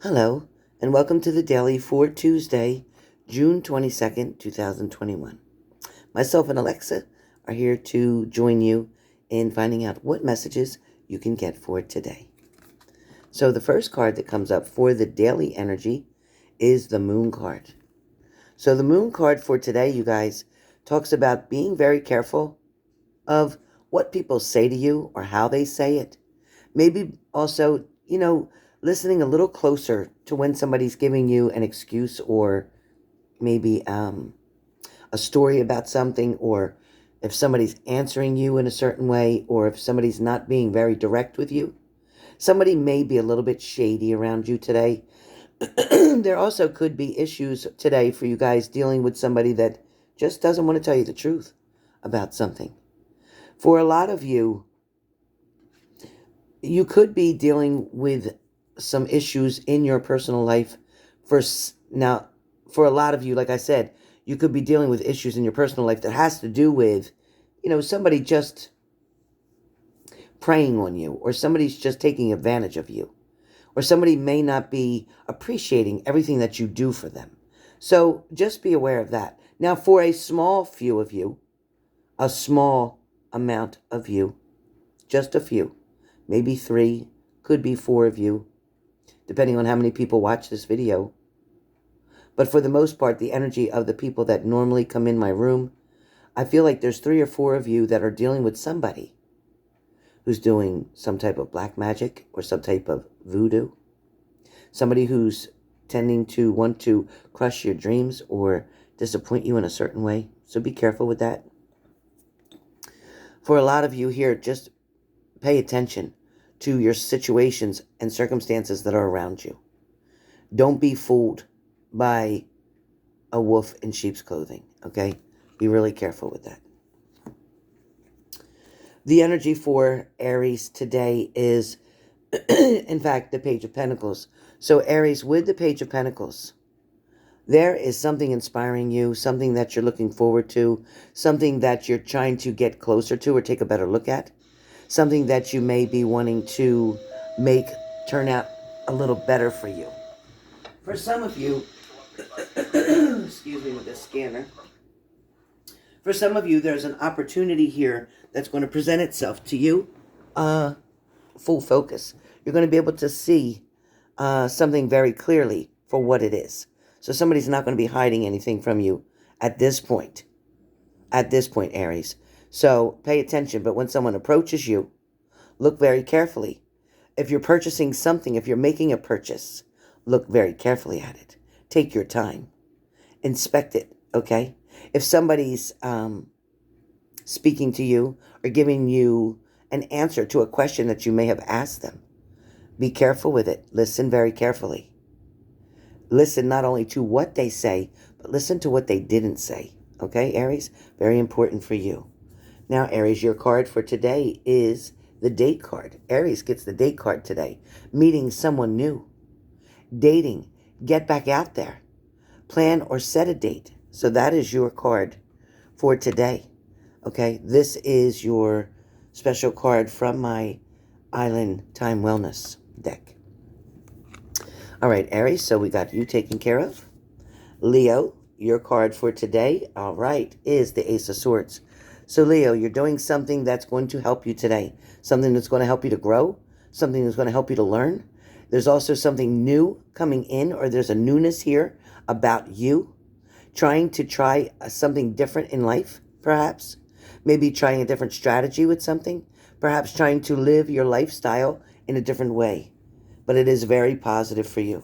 Hello, and welcome to the Daily for Tuesday, June 22nd, 2021. Myself and Alexa are here to join you in finding out what messages you can get for today. So, the first card that comes up for the daily energy is the Moon card. So, the Moon card for today, you guys, talks about being very careful of what people say to you or how they say it. Maybe also, listening a little closer to when somebody's giving you an excuse or maybe a story about something, or if somebody's answering you in a certain way, or if somebody's not being very direct with you. Somebody may be a little bit shady around you today. There also could be issues today for you guys dealing with somebody that just doesn't want to tell you the truth about something. For a lot of you, you could be dealing with some issues in your personal life. Now, for a lot of you, like I said, you could be dealing with issues in your personal life that has to do with, somebody just preying on you, or somebody's just taking advantage of you, or somebody may not be appreciating everything that you do for them. So just be aware of that. Now, for a small few of you, a small amount of you, just a few, maybe 3, could be 4 of you, depending on how many people watch this video. But for the most part, the energy of the people that normally come in my room, I feel like there's 3 or 4 of you that are dealing with somebody who's doing some type of black magic or some type of voodoo. Somebody who's tending to want to crush your dreams or disappoint you in a certain way. So be careful with that. For a lot of you here, just pay attention to your situations and circumstances that are around you. Don't be fooled by a wolf in sheep's clothing, okay? Be really careful with that. The energy for Aries today is, in fact, the Page of Pentacles. So Aries, with the Page of Pentacles, there is something inspiring you, something that you're looking forward to, something that you're trying to get closer to or take a better look at, something that you may be wanting to make turn out a little better for you. For some of you, excuse me with this scanner. For some of you, there's an opportunity here that's going to present itself to you. Full focus. You're going to be able to see something very clearly for what it is. So somebody's not going to be hiding anything from you at this point. At this point, Aries. So pay attention. But when someone approaches you, look very carefully. If you're purchasing something, if you're making a purchase, look very carefully at it. Take your time. Inspect it, okay? If somebody's speaking to you or giving you an answer to a question that you may have asked them, be careful with it. Listen very carefully. Listen not only to what they say, but listen to what they didn't say. Okay, Aries? Very important for you. Now, Aries, your card for today is the date card. Aries gets the date card today. Meeting someone new. Dating. Get back out there. Plan or set a date. So that is your card for today. Okay, this is your special card from my Island Time Wellness deck. All right, Aries, so we got you taken care of. Leo, your card for today, all right, is the Ace of Swords. So Leo, you're doing something that's going to help you today. Something that's going to help you to grow. Something that's going to help you to learn. There's also something new coming in, or there's a newness here about you. Trying to try something different in life, perhaps. Maybe trying a different strategy with something. Perhaps trying to live your lifestyle in a different way. But it is very positive for you.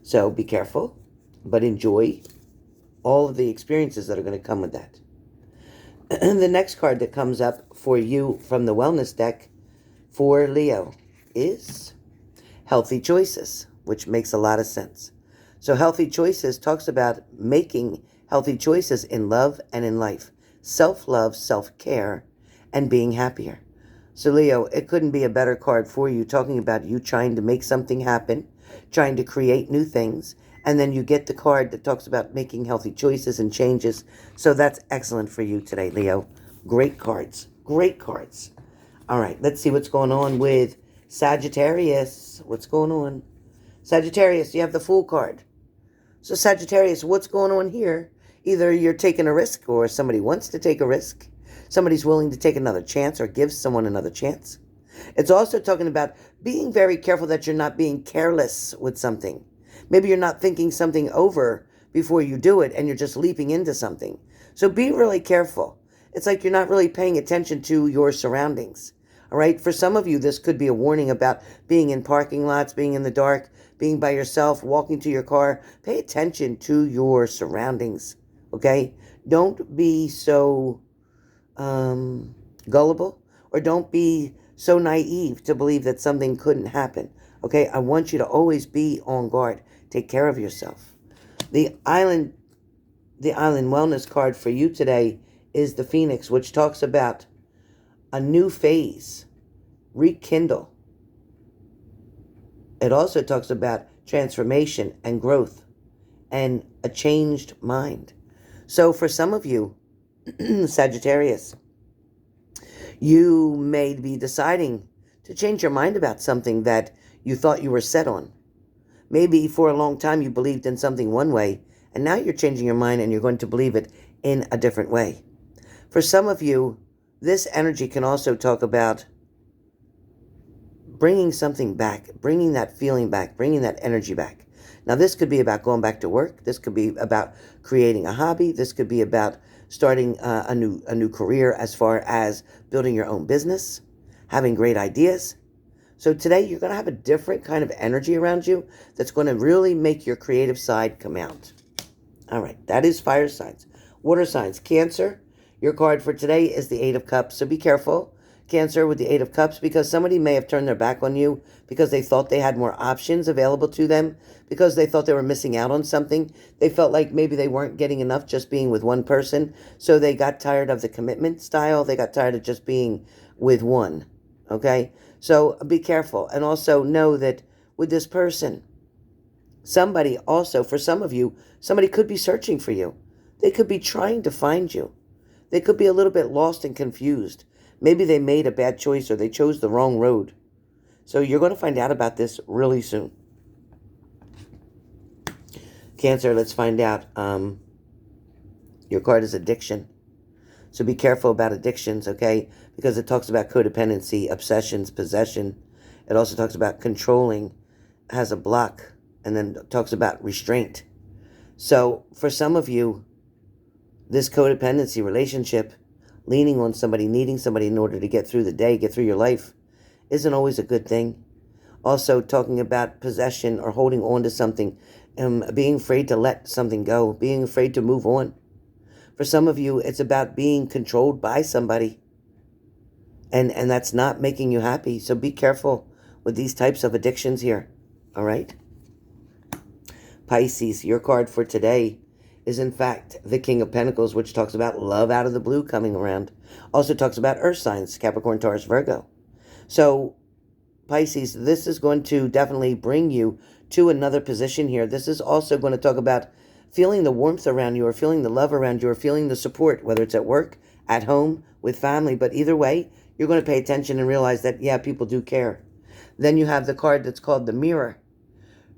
So be careful, but enjoy all of the experiences that are going to come with that. And the next card that comes up for you from the Wellness deck for Leo is Healthy Choices, which makes a lot of sense. So Healthy Choices talks about making healthy choices in love and in life. Self-love, self-care, and being happier. So Leo, it couldn't be a better card for you, talking about you trying to make something happen, trying to create new things, and then you get the card that talks about making healthy choices and changes. So that's excellent for you today, Leo. Great cards. Great cards. All right, let's see what's going on with Sagittarius. What's going on? Sagittarius, you have the Fool card. So Sagittarius, what's going on here? Either you're taking a risk or somebody wants to take a risk. Somebody's willing to take another chance or give someone another chance. It's also talking about being very careful that you're not being careless with something. Maybe you're not thinking something over before you do it and you're just leaping into something. So be really careful. It's like you're not really paying attention to your surroundings. All right. For some of you, this could be a warning about being in parking lots, being in the dark, being by yourself, walking to your car. Pay attention to your surroundings. Okay. Don't be so gullible, or don't be so naive to believe that something couldn't happen. Okay. I want you to always be on guard. Take care of yourself. The island wellness card for you today is the Phoenix, which talks about a new phase, rekindle. It also talks about transformation and growth and a changed mind. So for some of you, Sagittarius, you may be deciding to change your mind about something that you thought you were set on. Maybe for a long time you believed in something one way, and now you're changing your mind and you're going to believe it in a different way. For some of you, this energy can also talk about bringing something back, bringing that feeling back, bringing that energy back. Now, this could be about going back to work. This could be about creating a hobby. This could be about starting a new career as far as building your own business, having great ideas. So today you're going to have a different kind of energy around you that's going to really make your creative side come out. All right, that is fire signs. Water signs, Cancer. Your card for today is the Eight of Cups, so be careful, Cancer, with the Eight of Cups, because somebody may have turned their back on you because they thought they had more options available to them, because they thought they were missing out on something. They felt like maybe they weren't getting enough just being with one person, so they got tired of the commitment style. They got tired of just being with one, okay? So be careful, and also know that with this person, somebody also, for some of you, somebody could be searching for you. They could be trying to find you. They could be a little bit lost and confused. Maybe they made a bad choice or they chose the wrong road. So you're going to find out about this really soon. Cancer, let's find out. Your card is addiction. So be careful about addictions, okay? Because it talks about codependency, obsessions, possession. It also talks about controlling, has a block, and then talks about restraint. So for some of you, this codependency relationship, leaning on somebody, needing somebody in order to get through the day, get through your life, isn't always a good thing. Also talking about possession or holding on to something, being afraid to let something go, being afraid to move on. For some of you, it's about being controlled by somebody, and that's not making you happy. So be careful with these types of addictions here, all right? Pisces, your card for today is in fact the King of Pentacles, which talks about love out of the blue coming around. Also talks about earth signs, Capricorn, Taurus, Virgo. So Pisces, this is going to definitely bring you to another position here. This is also going to talk about feeling the warmth around you, or feeling the love around you, or feeling the support, whether it's at work, at home, with family. But either way, you're going to pay attention and realize that, yeah, people do care. Then you have the card that's called the Mirror.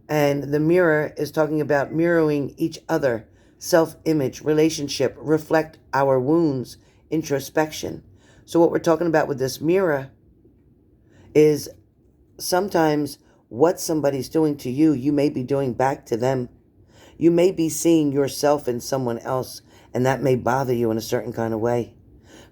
And the Mirror is talking about mirroring each other, self-image, relationship, reflect our wounds, introspection. So what we're talking about with this mirror is sometimes what somebody's doing to you, you may be doing back to them. You may be seeing yourself in someone else, and that may bother you in a certain kind of way.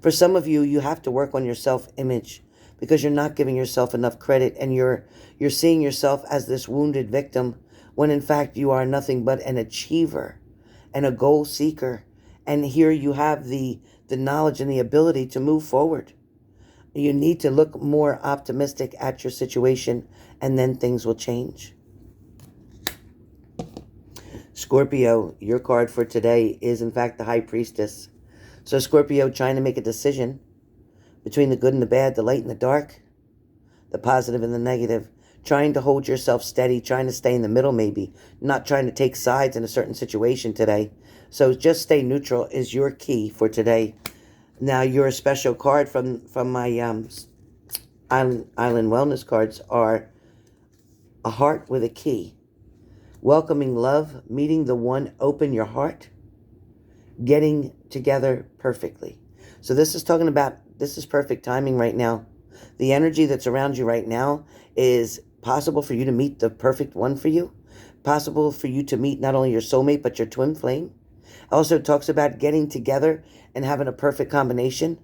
For some of you, you have to work on your self-image because you're not giving yourself enough credit, and you're seeing yourself as this wounded victim when in fact you are nothing but an achiever and a goal seeker. And here you have the knowledge and the ability to move forward. You need to look more optimistic at your situation, and then things will change. Scorpio, your card for today is in fact the High Priestess. So Scorpio, trying to make a decision between the good and the bad, the light and the dark, the positive and the negative, trying to hold yourself steady, trying to stay in the middle maybe, not trying to take sides in a certain situation today. So just stay neutral is your key for today. Now, your special card from my Island Wellness cards are a heart with a key. welcoming love, meeting the one, open your heart, getting together perfectly. So this is talking about, this is perfect timing right now. The energy that's around you right now is possible for you to meet the perfect one for you, possible for you to meet not only your soulmate, but your twin flame. Also talks about getting together and having a perfect combination,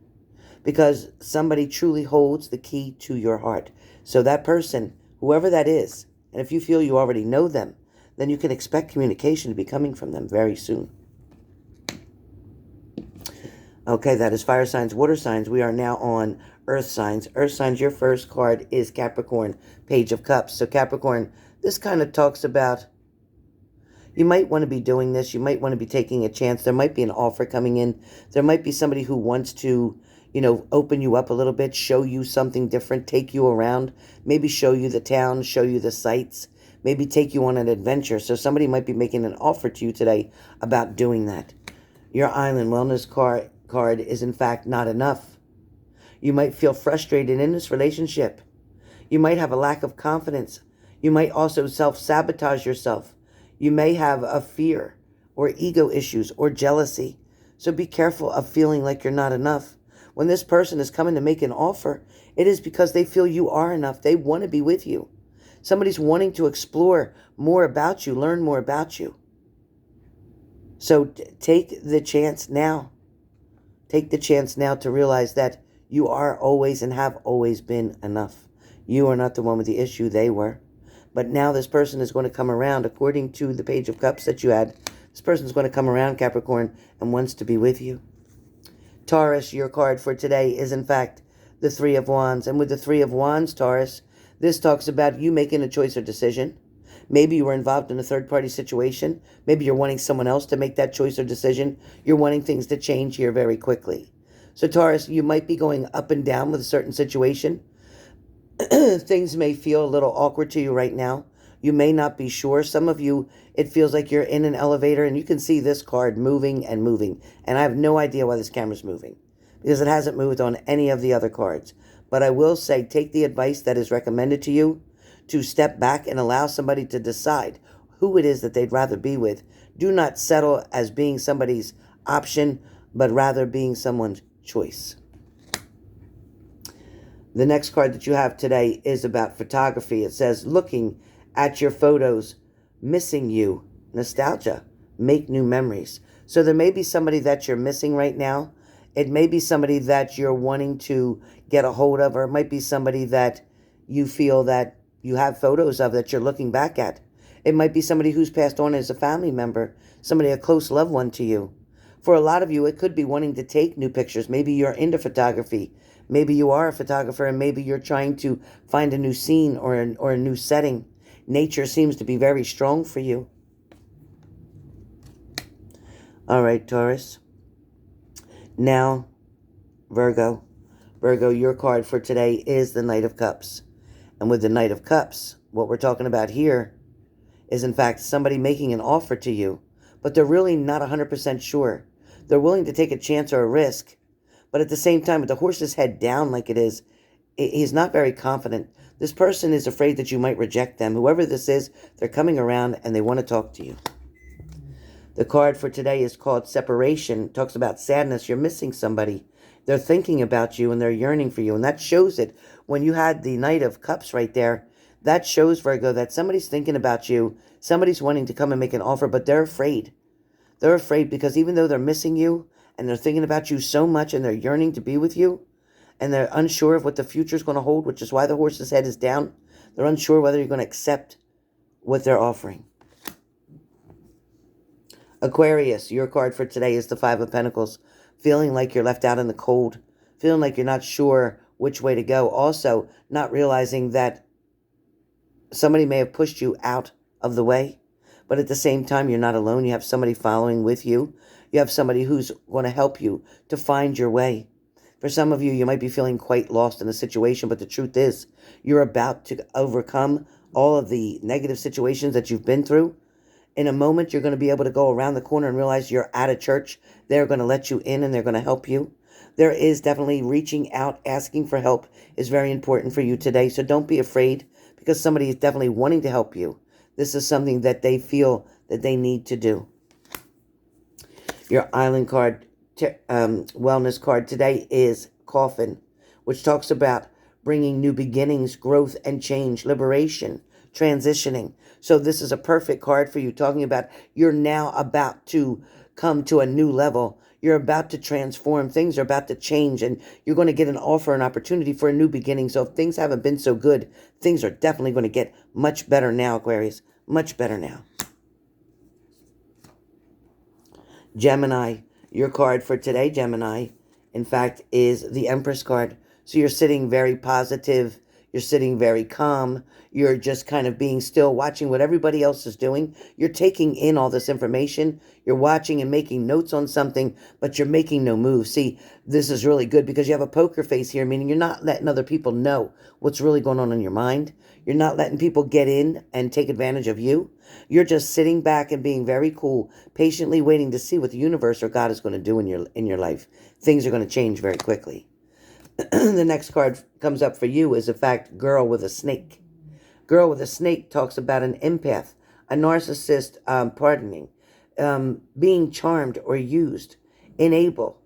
because somebody truly holds the key to your heart. So that person, whoever that is, and if you feel you already know them, then you can expect communication to be coming from them very soon. Okay, that is fire signs, water signs. We are now on earth signs. Earth signs, your first card is Capricorn, Page of Cups. So Capricorn, this kind of talks about, you might want to be doing this. You might want to be taking a chance. There might be an offer coming in. There might be somebody who wants to, open you up a little bit, show you something different, take you around, maybe show you the town, show you the sights, maybe take you on an adventure. So somebody might be making an offer to you today about doing that. Your island wellness card is in fact not enough. You might feel frustrated in this relationship. You might have a lack of confidence. You might also self-sabotage yourself. You may have a fear or ego issues or jealousy. So be careful of feeling like you're not enough. When this person is coming to make an offer, it is because they feel you are enough. They want to be with you. Somebody's wanting to explore more about you, learn more about you. So take the chance now. Take the chance now to realize that you are always and have always been enough. You are not the one with the issue, they were. But now this person is going to come around, according to the Page of Cups that you had. This person is going to come around, Capricorn, and wants to be with you. Taurus, your card for today is, in fact, the Three of Wands. And with the Three of Wands, Taurus, this talks about you making a choice or decision. Maybe you were involved in a third-party situation. Maybe you're wanting someone else to make that choice or decision. You're wanting things to change here very quickly. So, Taurus, you might be going up and down with a certain situation. Things may feel a little awkward to you right now. You may not be sure. Some of you, it feels like you're in an elevator and you can see this card moving and moving. And I have no idea why this camera's moving, because it hasn't moved on any of the other cards. But I will say, take the advice that is recommended to you to step back and allow somebody to decide who it is that they'd rather be with. Do not settle as being somebody's option, but rather being someone's choice. The next card that you have today is about photography. It says, looking at your photos, missing you, nostalgia, make new memories. So there may be somebody that you're missing right now. It may be somebody that you're wanting to get a hold of, or it might be somebody that you feel that you have photos of that you're looking back at. It might be somebody who's passed on as a family member, somebody, a close loved one to you. For a lot of you, it could be wanting to take new pictures. Maybe you're into photography. Maybe you are a photographer, and maybe you're trying to find a new scene or a new setting. Nature seems to be very strong for you. All right, Taurus. Now, Virgo. Virgo, your card for today is the Knight of Cups. And with the Knight of Cups, what we're talking about here is, in fact, somebody making an offer to you, but they're really not 100% sure. They're willing to take a chance or a risk, but at the same time, with the horse's head down like it is, he's not very confident. This person is afraid that you might reject them. Whoever this is, they're coming around and they want to talk to you. The card for today is called Separation. It talks about sadness. You're missing somebody. They're thinking about you and they're yearning for you. And that shows it. When you had the Knight of Cups right there, that shows, Virgo, that somebody's thinking about you. Somebody's wanting to come and make an offer, but they're afraid. They're afraid because even though they're missing you and they're thinking about you so much and they're yearning to be with you, and they're unsure of what the future is going to hold, which is why the horse's head is down. They're unsure whether you're going to accept what they're offering. Aquarius, your card for today is the Five of Pentacles. Feeling like you're left out in the cold. Feeling like you're not sure which way to go. Also, not realizing that somebody may have pushed you out of the way. But at the same time, you're not alone. You have somebody following with you. You have somebody who's going to help you to find your way. For some of you, you might be feeling quite lost in a situation, but the truth is, you're about to overcome all of the negative situations that you've been through. In a moment, you're going to be able to go around the corner and realize you're at a church. They're going to let you in and they're going to help you. There is definitely reaching out, asking for help is very important for you today. So don't be afraid, because somebody is definitely wanting to help you. This is something that they feel that they need to do. Your island card, wellness card today is Coffin, which talks about bringing new beginnings, growth and change, liberation, transitioning. So this is a perfect card for you, talking about you're now about to come to a new level. You're about to transform. Things are about to change, and you're going to get an offer, an opportunity for a new beginning. So if things haven't been so good, things are definitely going to get much better now, Aquarius. Much better now. Gemini, your card for today, Gemini, in fact, is the Empress card. So you're sitting very positive. You're sitting very calm. You're just kind of being still, watching what everybody else is doing. You're taking in all this information. You're watching and making notes on something, but you're making no move. See, this is really good because you have a poker face here, meaning you're not letting other people know what's really going on in your mind. You're not letting people get in and take advantage of you. You're just sitting back and being very cool, patiently waiting to see what the universe or God is going to do in your life. Things are going to change very quickly. The next card comes up for you is, in fact, Girl with a Snake. Girl with a Snake talks about an empath, a narcissist, being charmed or used, enable,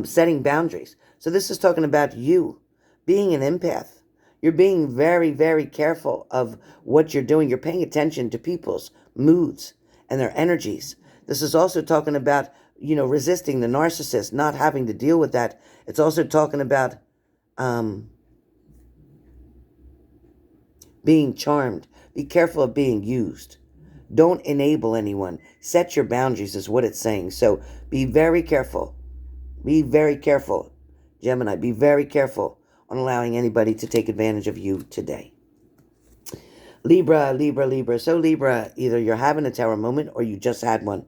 setting boundaries. So this is talking about you being an empath. You're being very, very careful of what you're doing. You're paying attention to people's moods and their energies. This is also talking about, resisting the narcissist, not having to deal with that. It's also talking about being charmed. Be careful of being used. Don't enable anyone. Set your boundaries is what it's saying. So be very careful. Be very careful, Gemini. Be very careful on allowing anybody to take advantage of you today. Libra, Libra, Libra. So Libra, either you're having a tower moment or you just had one.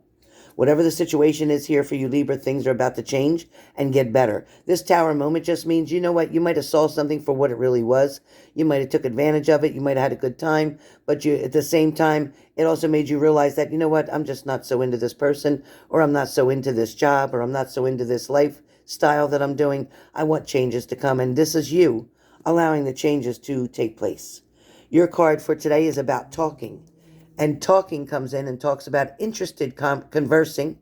Whatever the situation is here for you, Libra, things are about to change and get better. This tower moment just means, you know what, you might have saw something for what it really was. You might have took advantage of it. You might have had a good time. But at the same time, it also made you realize that, you know what, I'm just not so into this person, or I'm not so into this job, or I'm not so into this lifestyle that I'm doing. I want changes to come. And this is you allowing the changes to take place. Your card for today is about talking. And talking comes in and talks about interested conversing.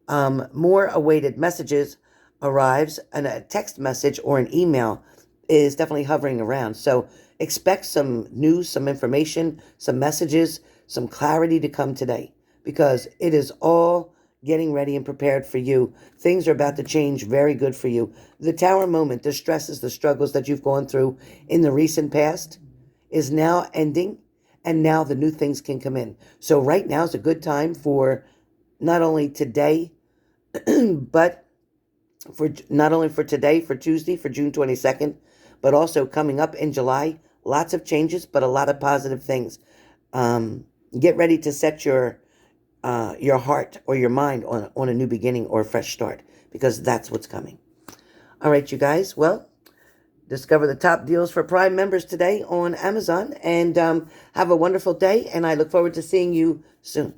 More awaited messages arrives, and a text message or an email is definitely hovering around. So expect some news, some information, some messages, some clarity to come today, because it is all getting ready and prepared for you. Things are about to change very good for you. The tower moment, the stresses, the struggles that you've gone through in the recent past is now ending. And now the new things can come in. So right now is a good time for not only today, but for today, for Tuesday, for June 22nd, but also coming up in July. Lots of changes, but a lot of positive things. Get ready to set your heart or your mind on a new beginning or a fresh start, because that's what's coming. All right, you guys. Well, discover the top deals for Prime members today on Amazon, and have a wonderful day, and I look forward to seeing you soon.